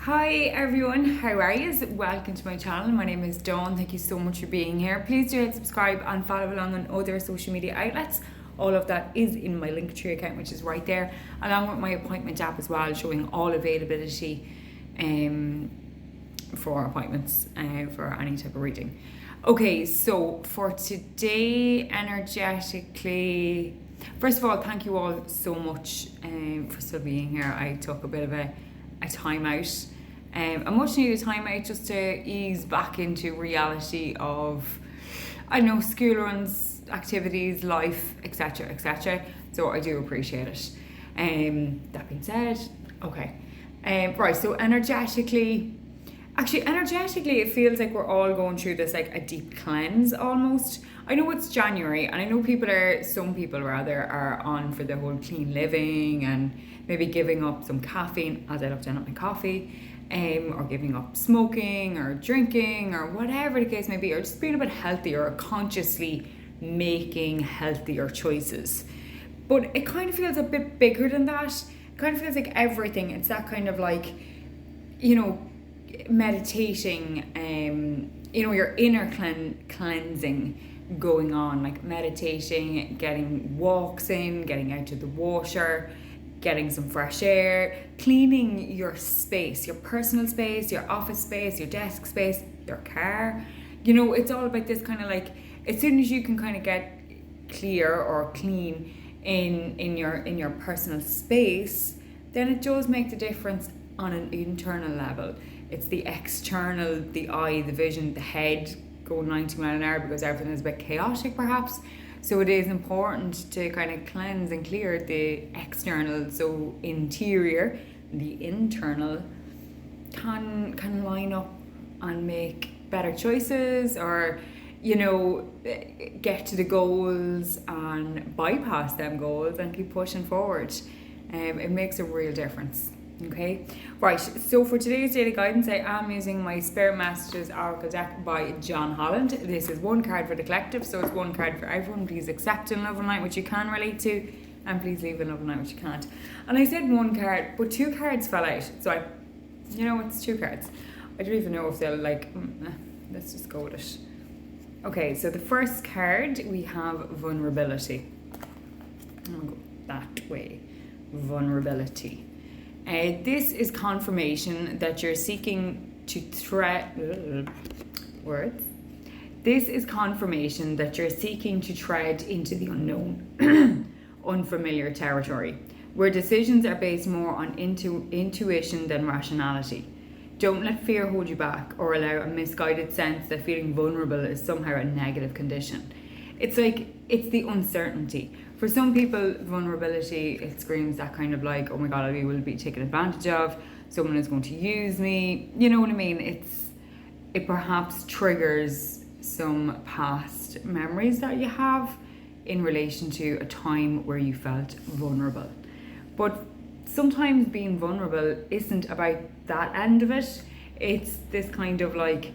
Hi everyone, how are you? Welcome to my channel. My name is Dawn. Thank you so much for being here. Please do hit subscribe and follow along on other social media outlets. All of that is in my Linktree account, which is right there, along with my appointment app as well, showing all availability for appointments for any type of reading. Okay, so for today, energetically, first of all, thank you all so much for still being here. I took a bit of a time out, a much needed time out, just to ease back into reality of, I don't know, school runs, activities, life, etc. So I do appreciate it. That being said, okay, right, so energetically, it feels like we're all going through this, like a deep cleanse almost. I know it's January, and I know some people are on for the whole clean living and maybe giving up some caffeine, as I love down at my coffee, or giving up smoking or drinking or whatever the case may be, or just being a bit healthier or consciously making healthier choices. But it kind of feels a bit bigger than that. It kind of feels like everything. It's that kind of like, meditating, your inner cleansing going on, like meditating, getting walks in, getting out to the water, getting some fresh air, cleaning your space, your personal space, your office space, your desk space, your car. It's all about this kind of like, as soon as you can kind of get clear or clean in your personal space, then it does make the difference on an internal level. It's the external, the eye, the vision, the head going 90 miles an hour because everything is a bit chaotic perhaps. So it is important to kind of cleanse and clear the external, so interior, the internal can line up and make better choices, or get to the goals and bypass them goals and keep pushing forward. It makes a real difference. Okay, right, so for today's daily guidance, I am using my Spirit Messages Oracle deck by John Holland. This is one card for the collective, so it's one card for everyone. Please accept in love and light which you can relate to, and please leave in love and light which you can't. And I said one card, but two cards fell out, so it's two cards. I don't even know if they'll let's just go with it. Okay, so the first card, we have vulnerability. I'm gonna go that way. Vulnerability. This is confirmation that you're seeking to This is confirmation that you're seeking to tread into the unknown, unfamiliar territory, where decisions are based more on intuition than rationality. Don't let fear hold you back or allow a misguided sense that feeling vulnerable is somehow a negative condition. It's the uncertainty. For some people, vulnerability, it screams that kind of like, oh my God, I will be taken advantage of, someone is going to use me, you know what I mean? It perhaps triggers some past memories that you have in relation to a time where you felt vulnerable. But sometimes being vulnerable isn't about that end of it. It's this kind of like,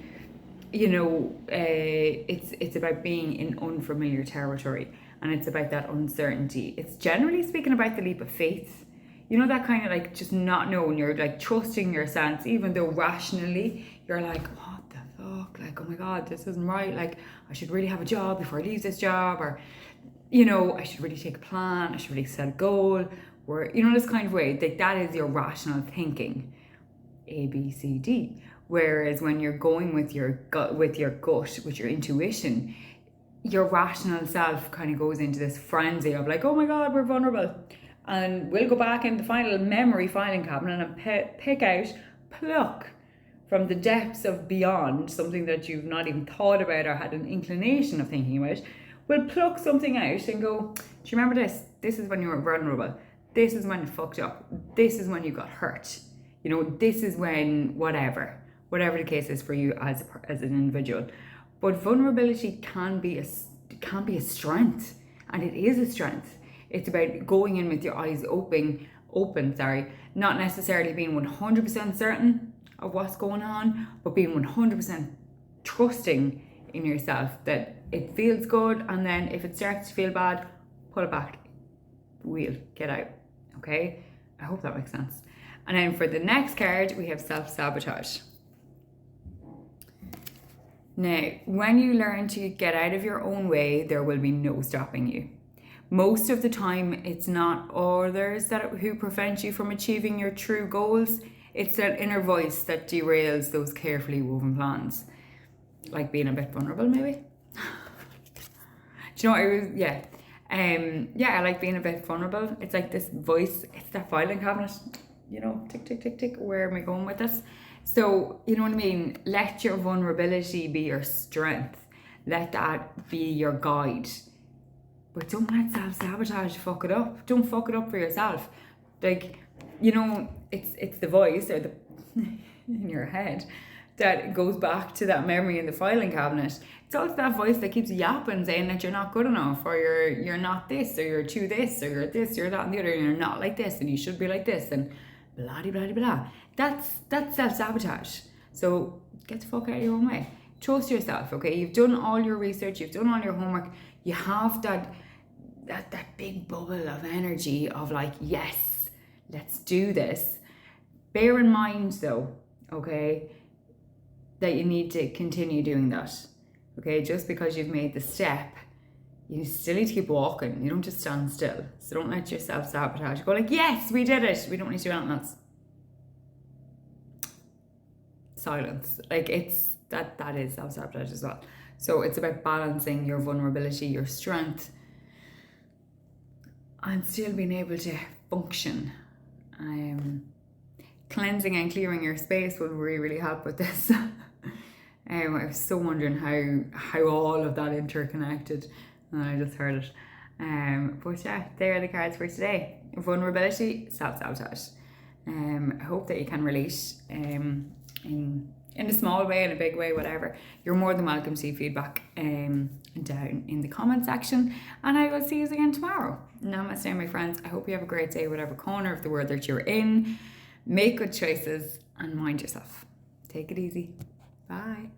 it's about being in unfamiliar territory, and it's about that uncertainty. It's generally speaking about the leap of faith. That kind of like just not knowing, you're like trusting your sense, even though rationally you're like, what the fuck? Like, oh my God, this isn't right. Like, I should really have a job before I leave this job, or, I should really take a plan. I should really set a goal, or, this kind of way. Like, that is your rational thinking. A, B, C, D. Whereas when you're going with your gut, with your intuition, your rational self kind of goes into this frenzy of like, oh my God, we're vulnerable. And we'll go back in the final memory filing cabinet and pluck from the depths of beyond, something that you've not even thought about or had an inclination of thinking about. We'll pluck something out and go, do you remember this? This is when you were vulnerable. This is when you fucked up. This is when you got hurt. This is when whatever the case is for you as an individual. But vulnerability can be a strength, and it is a strength. It's about going in with your eyes open, not necessarily being 100% certain of what's going on, but being 100% trusting in yourself that it feels good, and then if it starts to feel bad, pull it back. Get out. Okay? I hope that makes sense. And then for the next card, we have self-sabotage. Now, when you learn to get out of your own way, there will be no stopping you. Most of the time, it's not others who prevent you from achieving your true goals. It's that inner voice that derails those carefully woven plans. Like being a bit vulnerable, maybe. Do you know what I like being a bit vulnerable. It's like this voice, it's that filing cabinet, you know, tick, tick, tick, tick. Where am I going with this? So, you know what I mean? Let your vulnerability be your strength. Let that be your guide. But don't let self-sabotage fuck it up. Don't fuck it up for yourself. Like, you know, it's the voice or the in your head that goes back to that memory in the filing cabinet. It's also that voice that keeps yapping, saying that you're not good enough, or you're not this, or you're too this, or you're this, you're that, and the other, and you're not like this, and you should be like this, and blah blah blah blah. That's self-sabotage. So get the fuck out of your own way. Trust yourself, okay? You've done all your research, you've done all your homework. You have that big bubble of energy of like, yes, let's do this. Bear in mind though, okay, that you need to continue doing that. Okay, just because you've made the step, you still need to keep walking. You don't just stand still. So don't let yourself sabotage. Go like, yes, we did it. We don't need to do anything else. Silence. Like it's that is self-sabotage as well. So it's about balancing your vulnerability, your strength, and still being able to function. Cleansing and clearing your space will really, really help with this. I was so wondering how all of that interconnected, and I just heard it. But yeah, there are the cards for today. Vulnerability, self-sabotage. I hope that you can relate in a small way, in a big way, whatever. You're more than welcome to feedback down in the comment section, and I will see you again tomorrow. Namaste, my friends. I hope you have a great day, whatever corner of the world that you're in. Make good choices and mind yourself. Take it easy. Bye.